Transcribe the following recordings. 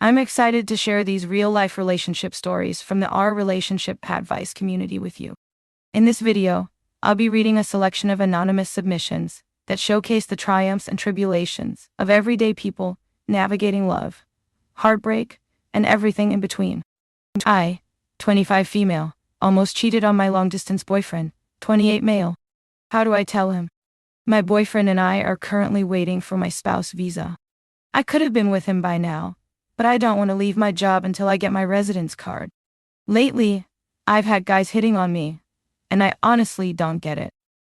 I'm excited to share these real-life relationship stories from the Our Relationship Advice community with you. In this video, I'll be reading a selection of anonymous submissions that showcase the triumphs and tribulations of everyday people navigating love, heartbreak, and everything in between. I, 25 female, almost cheated on my long-distance boyfriend, 28 male. How do I tell him? My boyfriend and I are currently waiting for my spouse visa. I could have been with him by now, but I don't want to leave my job until I get my residence card. Lately, I've had guys hitting on me, and I honestly don't get it.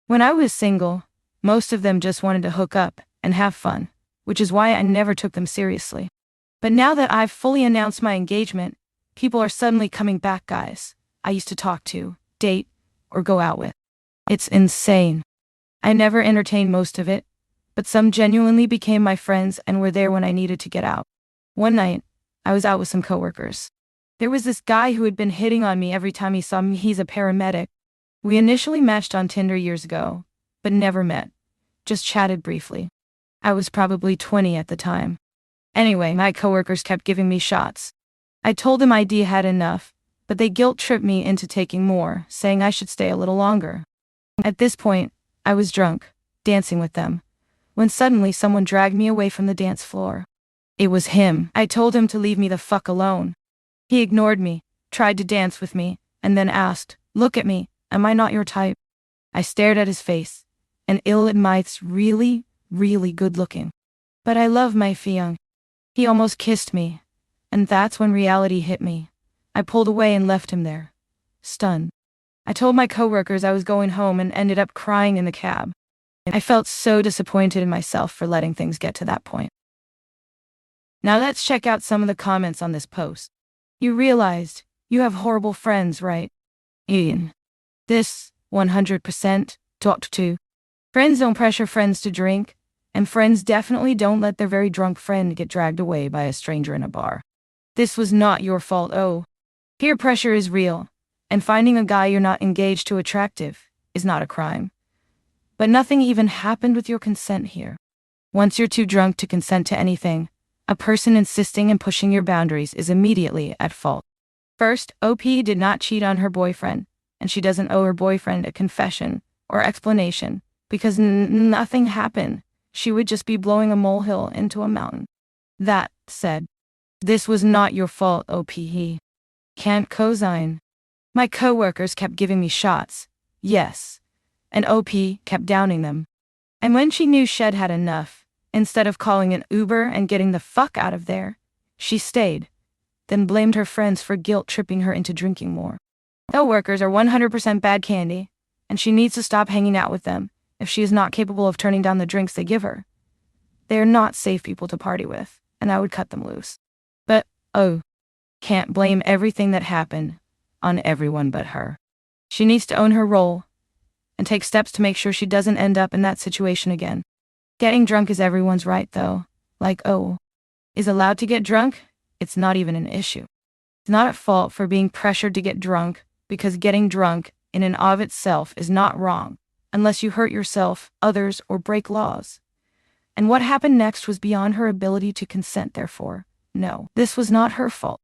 When I was single, most of them just wanted to hook up and have fun, which is why I never took them seriously. But now that I've fully announced my engagement, people are suddenly coming back guys I used to talk to, date, or go out with. It's insane. I never entertained most of it, but some genuinely became my friends and were there when I needed to get out. One night, I was out with some coworkers. There was this guy who had been hitting on me every time he saw me. He's a paramedic. We initially matched on Tinder years ago, but never met. Just chatted briefly. I was probably 20 at the time. Anyway, my coworkers kept giving me shots. I told them I'd had enough, but they guilt-tripped me into taking more, saying I should stay a little longer. At this point, I was drunk, dancing with them, when suddenly someone dragged me away from the dance floor. It was him. I told him to leave me the fuck alone. He ignored me, tried to dance with me, and then asked, "Look at me, am I not your type?" I stared at his face, and admits really, really good looking. But I love my fiancé. He almost kissed me, and that's when reality hit me. I pulled away and left him there, stunned. I told my coworkers I was going home and ended up crying in the cab. I felt so disappointed in myself for letting things get to that point. Now let's check out some of the comments on this post. You realized you have horrible friends, right? Ian. This, 100%, talked to. Friends don't pressure friends to drink, and friends definitely don't let their very drunk friend get dragged away by a stranger in a bar. This was not your fault. Oh. Peer pressure is real, and finding a guy you're not engaged to attractive is not a crime. But nothing even happened with your consent here. Once you're too drunk to consent to anything, a person insisting and pushing your boundaries is immediately at fault. First, OP did not cheat on her boyfriend, and she doesn't owe her boyfriend a confession or explanation, because nothing happened. She would just be blowing a molehill into a mountain. That said, this was not your fault, OP. He can't cosign. My coworkers kept giving me shots, yes, and OP kept downing them. And when she knew she'd had enough, instead of calling an Uber and getting the fuck out of there, she stayed, then blamed her friends for guilt-tripping her into drinking more. Coworkers are 100% bad candy, and she needs to stop hanging out with them if she is not capable of turning down the drinks they give her. They are not safe people to party with, and I would cut them loose. But, can't blame everything that happened on everyone but her. She needs to own her role and take steps to make sure she doesn't end up in that situation again. Getting drunk is everyone's right though. Is allowed to get drunk? It's not even an issue. It's not at fault for being pressured to get drunk, because getting drunk in and of itself is not wrong, unless you hurt yourself, others, or break laws. And what happened next was beyond her ability to consent, therefore, no, this was not her fault.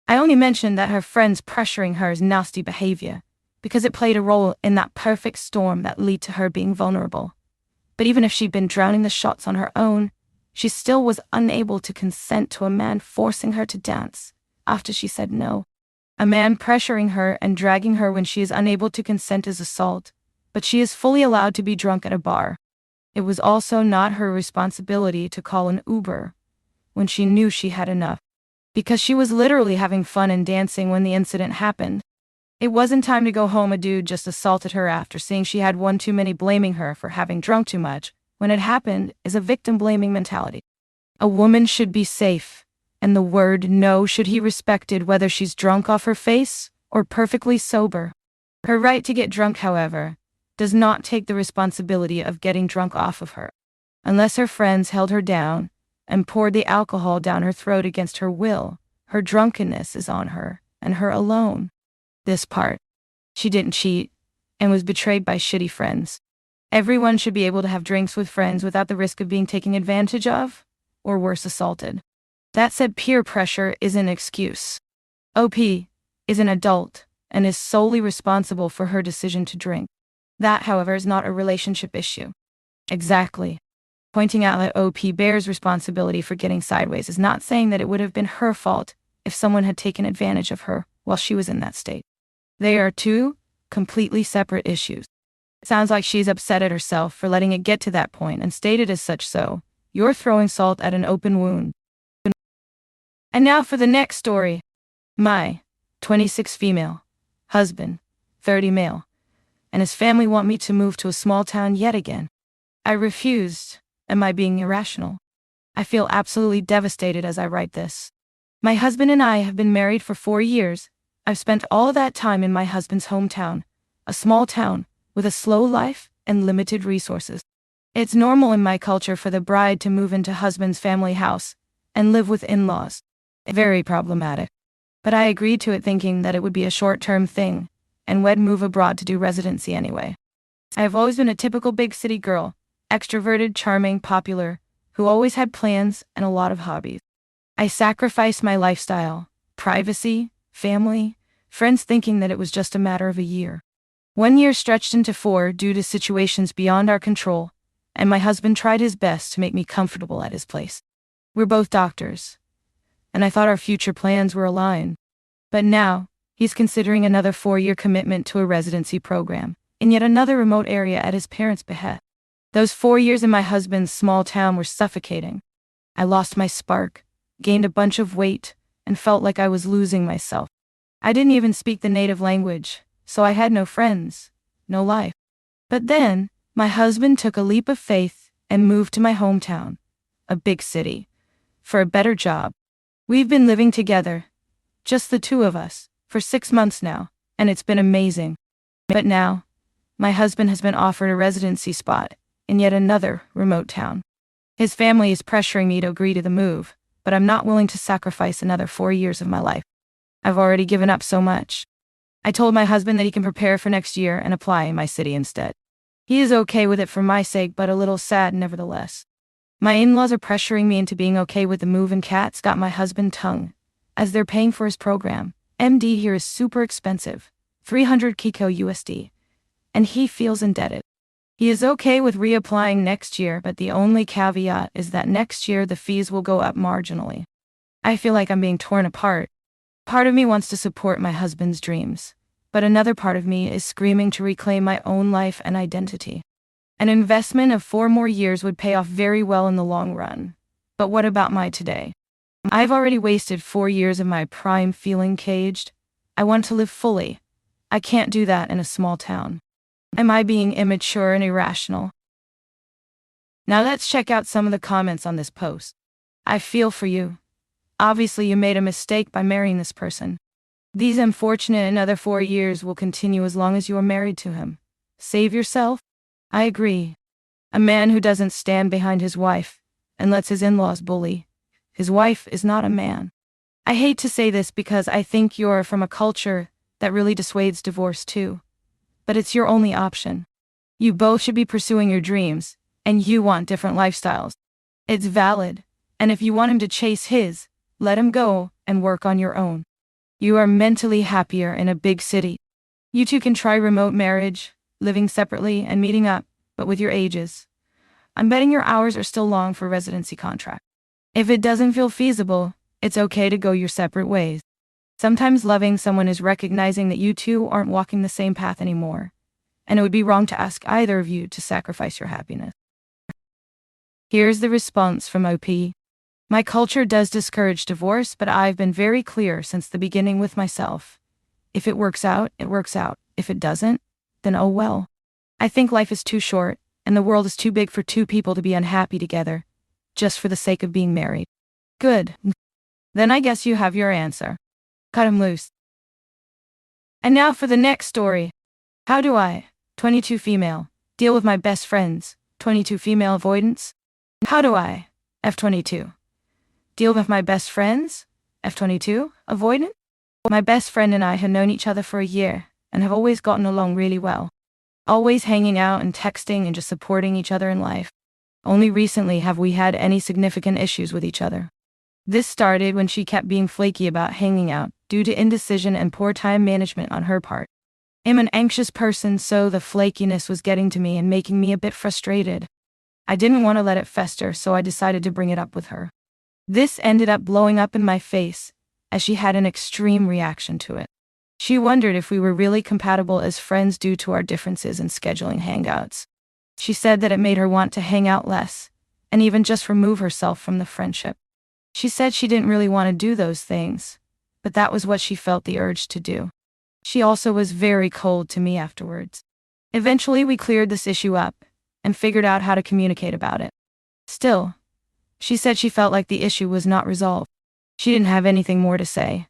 I only mentioned that her friends pressuring her is nasty behavior, because it played a role in that perfect storm that led to her being vulnerable. But even if she'd been drowning the shots on her own, she still was unable to consent to a man forcing her to dance after she said no. A man pressuring her and dragging her when she is unable to consent is assault, but she is fully allowed to be drunk at a bar. It was also not her responsibility to call an Uber when she knew she had enough, because she was literally having fun and dancing when the incident happened. It wasn't time to go home. A dude just assaulted her after seeing she had one too many. Blaming her for having drunk too much when it happened is a victim-blaming mentality. A woman should be safe, and the word no should be respected whether she's drunk off her face or perfectly sober. Her right to get drunk, however, does not take the responsibility of getting drunk off of her. Unless her friends held her down and poured the alcohol down her throat against her will, her drunkenness is on her, and her alone. This part. She didn't cheat, and was betrayed by shitty friends. Everyone should be able to have drinks with friends without the risk of being taken advantage of, or worse, assaulted. That said, peer pressure is an excuse. OP is an adult and is solely responsible for her decision to drink. That, however, is not a relationship issue. Exactly. Pointing out that OP bears responsibility for getting sideways is not saying that it would have been her fault if someone had taken advantage of her while she was in that state. They are two completely separate issues. It sounds like she's upset at herself for letting it get to that point and stated as such, so you're throwing salt at an open wound. And now for the next story. My 26 female husband, 30 male, and his family want me to move to a small town yet again. I refused. Am I being irrational? I feel absolutely devastated as I write this. My husband and I have been married for 4 years. I've spent all that time in my husband's hometown, a small town with a slow life and limited resources. It's normal in my culture for the bride to move into husband's family house and live with in-laws. Very problematic. But I agreed to it thinking that it would be a short-term thing, and we'd move abroad to do residency anyway. I have always been a typical big city girl, extroverted, charming, popular, who always had plans and a lot of hobbies. I sacrificed my lifestyle, privacy, family, friends thinking that it was just a matter of a year. 1 year stretched into 4 due to situations beyond our control, and my husband tried his best to make me comfortable at his place. We're both doctors, and I thought our future plans were aligned. But now, he's considering another 4-year commitment to a residency program in yet another remote area at his parents' behest. Those 4 years in my husband's small town were suffocating. I lost my spark, gained a bunch of weight, and felt like I was losing myself. I didn't even speak the native language, so I had no friends, no life. But then, my husband took a leap of faith and moved to my hometown, a big city, for a better job. We've been living together, just the two of us, for 6 months now, and it's been amazing. But now, my husband has been offered a residency spot in yet another remote town. His family is pressuring me to agree to the move, but I'm not willing to sacrifice another 4 years of my life. I've already given up so much. I told my husband that he can prepare for next year and apply in my city instead. He is okay with it for my sake, but a little sad nevertheless. My in-laws are pressuring me into being okay with the move, and Cat's got my husband tongue, as they're paying for his program. MD here is super expensive, 300 Kiko USD, and he feels indebted. He is okay with reapplying next year, but the only caveat is that next year the fees will go up marginally. I feel like I'm being torn apart. Part of me wants to support my husband's dreams, but another part of me is screaming to reclaim my own life and identity. An investment of 4 more years would pay off very well in the long run. But what about my today? I've already wasted 4 years of my prime feeling caged. I want to live fully. I can't do that in a small town. Am I being immature and irrational? Now let's check out some of the comments on this post. I feel for you. Obviously you made a mistake by marrying this person. These unfortunate another 4 years will continue as long as you are married to him. Save yourself? I agree. A man who doesn't stand behind his wife and lets his in-laws bully his wife is not a man. I hate to say this because I think you're from a culture that really dissuades divorce too. But it's your only option. You both should be pursuing your dreams, and you want different lifestyles. It's valid, and if you want him to chase his, let him go and work on your own. You are mentally happier in a big city. You two can try remote marriage, living separately and meeting up, but with your ages. I'm betting your hours are still long for residency contract. If it doesn't feel feasible, it's okay to go your separate ways. Sometimes loving someone is recognizing that you two aren't walking the same path anymore, and it would be wrong to ask either of you to sacrifice your happiness. Here's the response from OP. My culture does discourage divorce, but I've been very clear since the beginning with myself. If it works out, it works out. If it doesn't, then oh well. I think life is too short, and the world is too big for 2 people to be unhappy together, just for the sake of being married. Good. Then I guess you have your answer. Cut him loose. And now for the next story. How do I, 22 female, deal with my best friends, 22 female avoidance? How do I, F22, deal with my best friends, F22, avoidant? My best friend and I have known each other for a year and have always gotten along really well. Always hanging out and texting and just supporting each other in life. Only recently have we had any significant issues with each other. This started when she kept being flaky about hanging out, due to indecision and poor time management on her part. I'm an anxious person, so the flakiness was getting to me and making me a bit frustrated. I didn't want to let it fester, so I decided to bring it up with her. This ended up blowing up in my face, as she had an extreme reaction to it. She wondered if we were really compatible as friends due to our differences in scheduling hangouts. She said that it made her want to hang out less, and even just remove herself from the friendship. She said she didn't really want to do those things, but that was what she felt the urge to do. She also was very cold to me afterwards. Eventually we cleared this issue up, and figured out how to communicate about it. Still, she said she felt like the issue was not resolved. She didn't have anything more to say,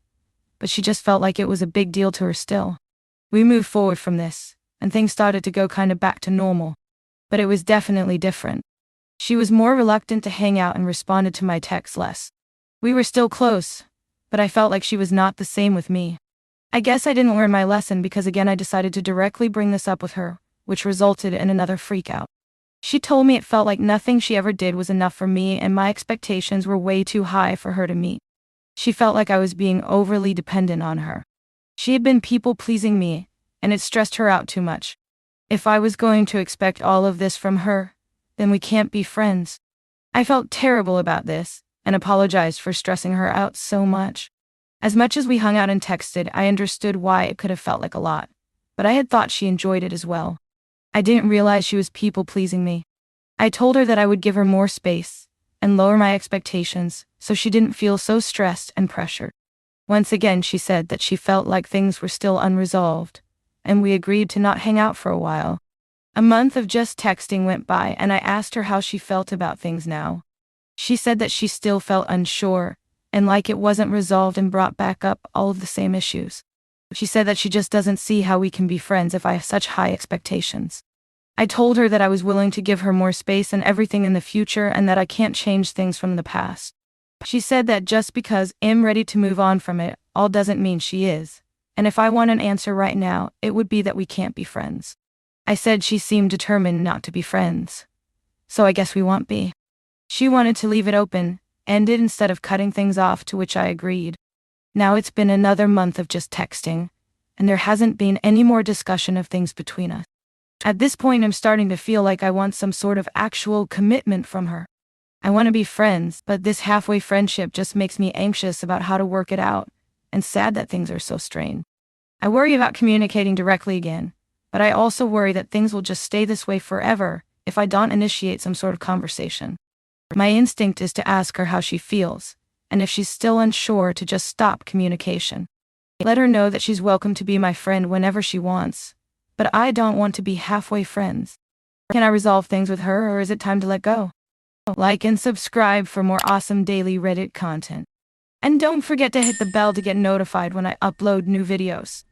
but she just felt like it was a big deal to her still. We moved forward from this, and things started to go kind of back to normal. But it was definitely different. She was more reluctant to hang out and responded to my texts less. We were still close, but I felt like she was not the same with me. I guess I didn't learn my lesson because again I decided to directly bring this up with her, which resulted in another freakout. She told me it felt like nothing she ever did was enough for me and my expectations were way too high for her to meet. She felt like I was being overly dependent on her. She had been people-pleasing me, and it stressed her out too much. If I was going to expect all of this from her, then we can't be friends. I felt terrible about this, and apologized for stressing her out so much. As we hung out and texted, I understood why it could have felt like a lot, but I had thought she enjoyed it as well. I didn't realize she was people-pleasing me. I told her that I would give her more space, and lower my expectations, so she didn't feel so stressed and pressured. Once again she said that she felt like things were still unresolved, and we agreed to not hang out for a while. A month of just texting went by and I asked her how she felt about things now. She said that she still felt unsure, and like it wasn't resolved and brought back up all of the same issues. She said that she just doesn't see how we can be friends if I have such high expectations. I told her that I was willing to give her more space and everything in the future and that I can't change things from the past. She said that just because I'm ready to move on from it, all doesn't mean she is. And if I want an answer right now, it would be that we can't be friends. I said she seemed determined not to be friends. So I guess we won't be. She wanted to leave it open, ended instead of cutting things off, to which I agreed. Now it's been another month of just texting, and there hasn't been any more discussion of things between us. At this point I'm starting to feel like I want some sort of actual commitment from her. I want to be friends, but this halfway friendship just makes me anxious about how to work it out, and sad that things are so strained. I worry about communicating directly again, but I also worry that things will just stay this way forever if I don't initiate some sort of conversation. My instinct is to ask her how she feels, and if she's still unsure, to just stop communication. Let her know that she's welcome to be my friend whenever she wants, but I don't want to be halfway friends. Can I resolve things with her, or is it time to let go? Like and subscribe for more awesome daily Reddit content. And don't forget to hit the bell to get notified when I upload new videos.